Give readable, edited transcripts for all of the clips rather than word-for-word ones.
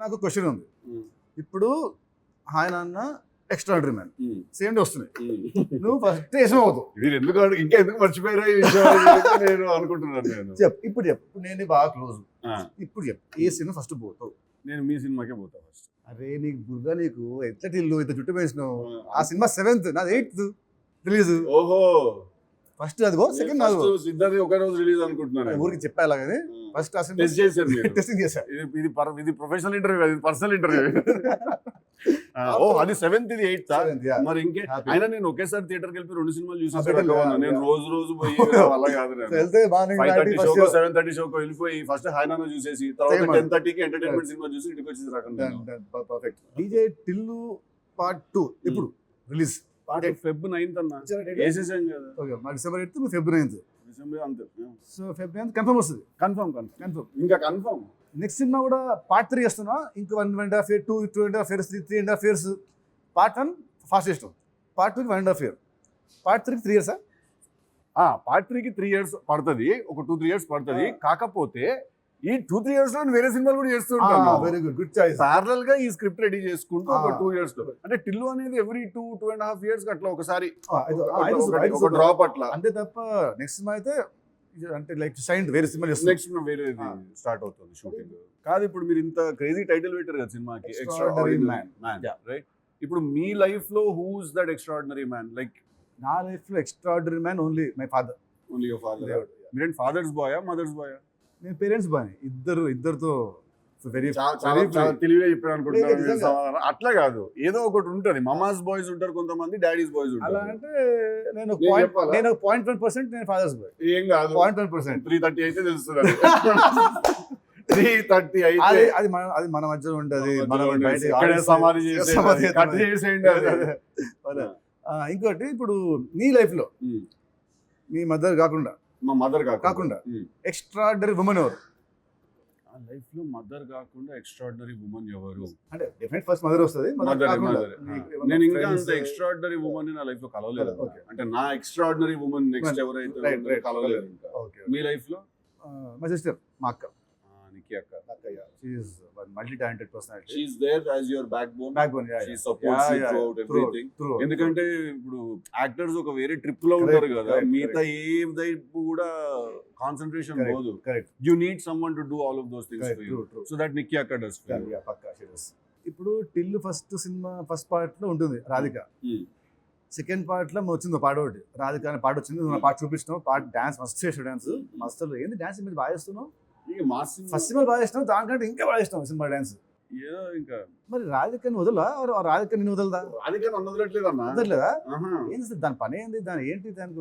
నాకు క్వశ్చన్ ఉంది. ఇప్పుడు హాయ్ నాన్న ఎక్స్ట్రాడనరీ మ్యాన్ సేమ్ డే వస్తున్నాయి. నువ్వు ఫస్ట్ వేసిన అవుతావు. మీరు ఎందుకు ఇంకా ఎందుకు మర్చిపోయారా ఈ విషయం అని నేను అనుకుంటున్నాను. నేను ఇప్పుడు నేను బాగా క్లోజ్. ఇప్పుడు ఏ సినిమా ఫస్ట్ పోతావు? నేను మీ సినిమాకే పోతా ఫస్ట్. అరే నీకు బుర్గా నీకు ఎట్లా ఇల్లు ఇంత చుట్టూ వేసినావు. ఆ సినిమా 7th, నాది 8th రిలీజ్. ఓహో, ఫస్ట్ అదిగో, సెకండ్ నాది సిద్ధార్థ్ ఒక రోజు రిలీజ్ అనుకుంటున్నాను. ఊరికి చెప్పాలా కానీ ఫస్ట్ టెస్టింగ్ చేశా. ఇది ప్రొఫెషనల్ ఇంటర్వ్యూ, అది పర్సనల్ ఇంటర్వ్యూ. ఓ అది 7th, ఇది 8th. మరి ఇంకే అయినా నేను ఒకేసారి థియేటర్కి వెళ్ళి 2 సినిమాలు చూసేసాను. నేను రోజు పోయి అలా కాదు. 5:30 షోకో 7:30 షోకో వెళ్ళిపోయి ఫస్ట్ హాయనాన్న చూసేసి తర్వాత 10:30కి ఎంటర్టైన్మెంట్ సినిమా చూసి ఇంటికి వచ్చేసి రకంగా. పర్ఫెక్ట్. డీజే టిల్లు పార్ట్ 2 ఇప్పుడు రిలీజ్. Feb 9th అన్న వేసేసాం కదా. ఓకే, మా December 8th, Feb 9th. December అంతే. సో Feb 9th కన్ఫర్మ్ వస్తుంది. కన్ఫర్మ్ ఇంకా కన్ఫర్మ్. నెక్స్ట్ సినిమా కూడా పార్ట్ 3 చేస్తున్నా. ఇంకా 1.5 year, 2.5 years, 3.5 years. Part 1 fastest, part 2 1.5 year, part 3 3 years. Part 3కి 3 years పడుతుంది, ఒక 2-3 years పడుతుంది. కాకపోతే ఈ 2-3 years లో వేరే సినిమాలు కూడా చేస్తూ ఉంటాను. Very good, good choice. Parallel గా ఈ స్క్రిప్ట్ రెడీ చేసుకుంటూ ఒక 2 years లో, అంటే టిల్లు అనేది ఎవ్రీ 2.5 years అట్లా ఒకసారి ఒక డ్రాప్ అట్లా. అంతే తప్ప నెక్స్ట్ సినిమా అయితే అంటే లైక్ సైన్ వేరే సినిమా చేస్తుంది. నెక్స్ట్ వేరే స్టార్ట్ అవుతుంది షూటింగ్. కాదు, ఇప్పుడు మీరు ఇంత క్రేజీ టైటిల్ పెట్టారు కదా సినిమాకి, ఎక్స్ట్రాడినరీ మ్యాన్, రైట్? ఇప్పుడు మీ లైఫ్ లో who's that extraordinary man? Like నా లైఫ్ లో extraordinary man only my father. Only your father. మీరేంటి ఫాదర్స్ బాయా, మదర్స్ బాయా? నేను పేరెంట్స్ బాయ్, ఇద్దరితో వెరీ తెలివిగా చెప్పారు అనుకుంటున్నాను. అట్లా కాదు, ఏదో ఒకటి ఉంటుంది. మమాస్ బాయ్స్ ఉంటారు కొంతమంది, డాడీస్ బాయ్స్ ఉంటారు. అలా అంటే నేను 0.1% నేను ఫాదర్స్ బాయ్. ఏం కాదు, 0.1%. 330 అయితే తెలుస్తుంది. 330 అయితే అది మన మధ్యలో ఉంటుంది. సమాధి చేసేయండి. ఇంకోటి, ఇప్పుడు నీ లైఫ్ లో నీ మదర్ కాకుండా, మా మదర్ కాకుండా ఎక్స్ట్రాడినరీ ఉమెన్ ఎవరు? లైఫ్ లో మదర్ కాకుండా ఎక్స్ట్రాడినరీ ఉమెన్ ఎవరు అంటే డెఫినెట్ ఫస్ట్ మదర్ వస్తుంది. నేను ఇంకా అంత ఎక్స్ట్రాడినరీ ఉమెన్ నా లైఫ్ లో కలవలేదు. అంటే నా ఎక్స్ట్రాడినరీ ఉమెన్ నెక్స్ట్ ఎవరైతే కలవలేదు. మీ లైఫ్ లో? మై సిస్టర్, మా అక్క, నిక్కి అక్క. She is multi talented personality. She is there as your backbone. She supports you throughout everything. ఎందుకంటే ఇప్పుడు యాక్టర్స్ ఒక వేరే ట్రిప్ లో ఉంటారు కదా, మిగతా ఏ వైపు కూడా కాన్సంట్రేషన్ పోదు. You need someone to do all of those things for you. So that Nikki అక్క డస్. ఇప్పుడు టిల్లు ఫస్ట్ సినిమా ఫస్ట్ పార్ట్ లో ఉంటుంది రాధిక. సెకండ్ పార్ట్ లో వచ్చింది పాట ఒకటి, రాధిక అనే పాట వచ్చింది. నువ్వు పాట చూపించినావు, పాట డాన్స్ మస్తు చేసావు. డాన్స్ మస్తు ఏంది, డాన్స్ మీద బాగా చేస్తున్నావు. ఫస్ట్ సినిమా బాగా ఇష్టం, దానికంటే ఇంకా బాగా ఇష్టం సినిమా డాన్స్. ఏదో ఇంకా మరి రాధికని వదలా, రాధిక నిన్ను వదలదా? రాధిక వదలట్లేదు అన్న. వదలలేదా? ఏంటి దాని పని ఏంది, దాని ఏంటి, దానికి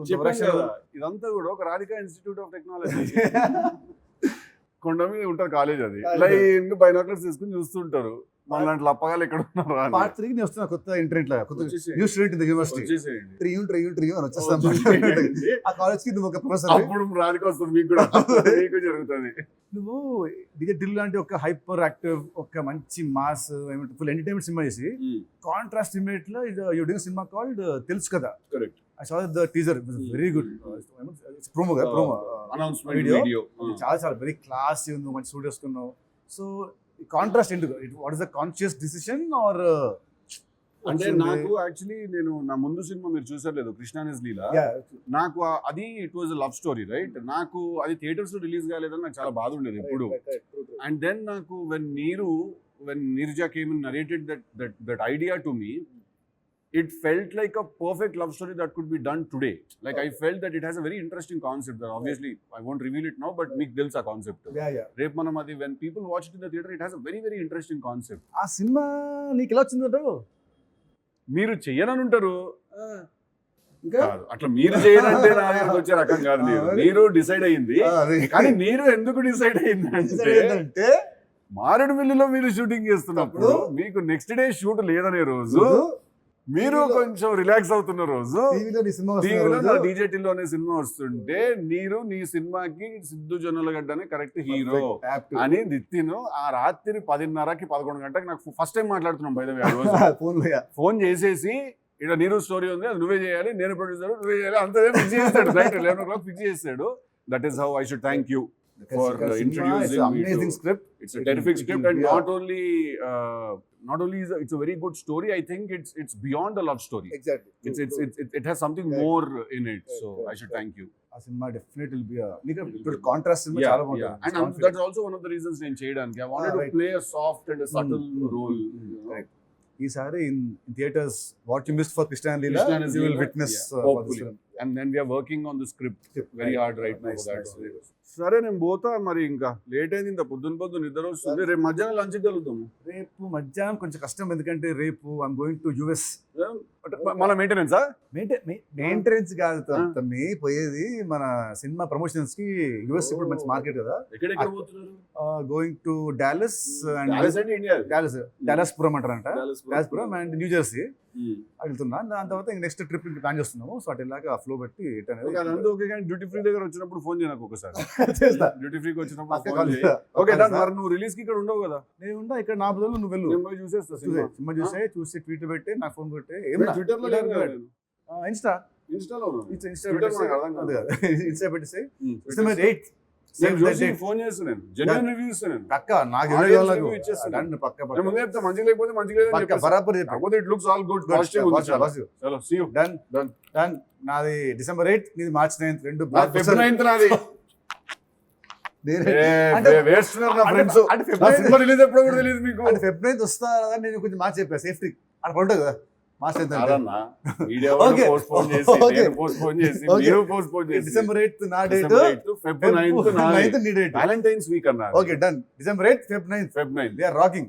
ఇదంతా కూడా ఒక రాధిక ఇన్స్టిట్యూట్ ఆఫ్ టెక్నాలజీ కొండ మీద ఉంటుంది కాలేజ్. అది లైన్ బైనాక్యులర్స్ తీసుకుని చూస్తుంటారు. మన లప్పగాలు ఎక్కడ ఉన్నారు. పార్ట్ 3 వస్తున్నా కొత్త ఇంటర్నెట్ లా, కొత్త new student in the university. ట్రియూ అని వచ్చేస్తాం. ఆ కాలేజ్ కి నువ్వు ఒక ప్రొఫెసర్, అప్పుడు రాధిక వస్తుంది. మీకు కూడా మీకు జరుగుతుంది. నువ్వు డీజే టిల్లు లాంటి ఒక హైపర్ యాక్టివ్, ఒక మంచి మాస్ ఫుల్ ఎంటర్టైన్మెంట్ సినిమా చేసి కాంట్రాస్ట్ ఇమేట్ లో యూ డూయింగ్ సినిమా కాల్డ్ తెలుసు కదా. Correct. I saw the teaser, it was very good. It's promo announcement video. చాలా వెరీ క్లాస్ ఉంది, మంచి సూట్ వేసుకున్నావు. సో కాంట్రాస్ట్ ఎందుకు? What is the conscious decision or? అంటే నాకు యాక్చువల్లీ నేను నా ముందు సినిమా మీరు చూసారు లేదు, కృష్ణ ఇస్ లీలా. నాకు అది it was love story, right? నాకు అది థియేటర్స్ లో రిలీజ్ కాలేదని నాకు చాలా బాధ ఉండేది ఎప్పుడు. అండ్ దెన్ నాకు when Neeraja came and narrated that idea to me, it felt like a perfect love story that could be done today. Like I felt that it has a very interesting concept that obviously I won't reveal it now, but meek delsa concept. Rep manam adi when people watch it in the theater, it has a very very interesting concept. Aa cinema neeku ela ochindantro మీరు చెయ్యనని ఉంటారు. ఇంకా అట్లా మీరు చేయాలంటే నా దగ్గరికి వచ్చే రకం కాదు. మీరు డిసైడ్ అయ్యింది. కానీ మీరు ఎందుకు డిసైడ్ అయ్యిందంటే మారేడుమిల్లిలో మీరు షూటింగ్ చేస్తున్నప్పుడు మీకు నెక్స్ట్ డే షూట్ లేదనే రోజు, మీరు కొంచెం రిలాక్స్ అవుతున్న రోజు, టీవీలో డీజే టిల్లు అనే సినిమా వస్తుంటే మీరు నీ సినిమాకి సిద్ధు జొన్నలగడ్డ అనే కరెక్ట్ హీరో అని నితిన్ ఆ రాత్రి 10:30కి 11 గంటకి నాకు ఫస్ట్ టైం మాట్లాడుతున్నాం. బై ద వే ఫోన్ చేసేసి ఇక్కడ నీరు స్టోరీ ఉంది, అది నువ్వే చేయాలి, నేను ప్రొడ్యూసర్, నువ్వే చేయాలి, అంతే ఫిక్స్ చేస్తాడు. రైట్ 11 o'clock ఫిక్స్ చేస్తాడు. That is how I should thank you. for introducing me amazing to- script. It's a terrific It script, will and be not only is it's a very good story. I think it's beyond a love story. Exactly It has something Correct. more in it. So Correct. I should thank you. ఆ cinema definite will be ఇప్పుడు contrast cinema చాలా బాగుంటుంది. And that's also one of the reasons నేను చేయడానికి. I wanted to right. play a soft and a subtle role. Correct. ఈసారి in theatres what you missed for Krishna and Leela Krishna and you will Leela, witness yeah, hopefully. And then we are working on the script very hard right now for that. సరే నేను పోతా మరి, ఇంకా late అయింది, ఇంత పొద్దున నిద్ర వస్తుంది. రేపు మధ్యాహ్నం లంచ్ కలుగుతాము. రేపు మధ్యాహ్నం కొంచెం కష్టం, ఎందుకంటే రేపు ఐఎమ్ గోయింగ్ టు యుఎస్. మన మెయింటెనెన్సా? మెయింటెనెన్స్ కాదు తమ్మి, పోయేది మన సినిమా ప్రమోషన్స్ కి. యుఎస్ ఇప్పుడు మంచి మార్కెట్ కదా. ఎక్కడెక్కడ పోతున్నారు? Going to Dallas and Dallas అంటే ఇండియా. డాలస్పురం అంటారంట. Dallas. డాలస్పురం అండ్ న్యూ జెర్సీ వెళ్తున్నా. దాని తర్వాత నెక్స్ట్ ట్రిప్ ప్లాన్ చేస్తున్నాము. సో అటు ఇలాగా ఫ్లో బట్టి ఇటు అనేది ఓకే, అదంతా ఓకే, కానీ డ్యూటీ ఫ్రీ దగ్గర వచ్చినప్పుడు ఫోన్ చేయను ఒకసారి. చేస్తా. డ్యూటీ ఫ్రీకి వచ్చినప్పుడు పక్క ఫోన్ కాల్ చేయి. చేస్తా. ఓకే పక్క డన్. సార్. మరి నువ్వు రిలీజ్ కి ఇక్కడ ఉండవు కదా? నేను ఉండా ఇక్కడ, నా బదులు నువ్వు వెళ్ళు. నేను పోయి చూసేస్తా సినిమా. సినిమా చూసి ట్వీట్ పెట్టి నాకు ఫోన్ పెట్టి ట్విట్టర్ లో లేదు కదా నేను. ఇన్స్టా ఇన్స్టాలో ఉన్నాను. ఇన్స్టా Twitter మనకు అర్థం కాదు. ఇన్స్టా పెట్టేసి Twitter. 8 నేను చూసి ఫోన్ చేస్తున్నాను. జెన్యున్ రివ్యూ ఇస్తున్నాను. పక్క నాకు Audience వాళ్ళకు review ఇచ్చేస్తాను. డన్ పక్క నేను ముందే చెప్తా, మంచిగా లేకపోతే మంచిగా లేదని పక్క చెప్పేస్తా. బరాబర్ చెప్పు. కాకపోతే it looks all good, positive ఉంది. చలో see you. Done Done. Done. నాది December 8, నీది March 9, రెండు ఫిబ్రవరి 9th నాది. వేస్తున్నారు నా ఫ్రెండ్స్. అంటే నా ఫిబ్రవరి సినిమా రిలీజ్ ఎప్పుడో కూడా తెలియదు మీకు. అంటే ఫిబ్రవరి వస్తా కదా, నేను కొంచెం మార్చి చెప్పా సేఫ్టీ అక్కడ ఉంటుంది కదా. March 9 కాదన్నా, మీడియా Okay. పోస్ట్ పోన్ చేసి, Okay. నేను పోస్ట్ పోన్ చేసి, Okay. మీరు పోస్ట్ పోన్ చేసి, December 8 నా date, December 8th, Feb 9th నాది. నీ డేట్. Valentine's week అన్నారు. Okay done. December 8, Feb 9 Feb 9th. We are rocking.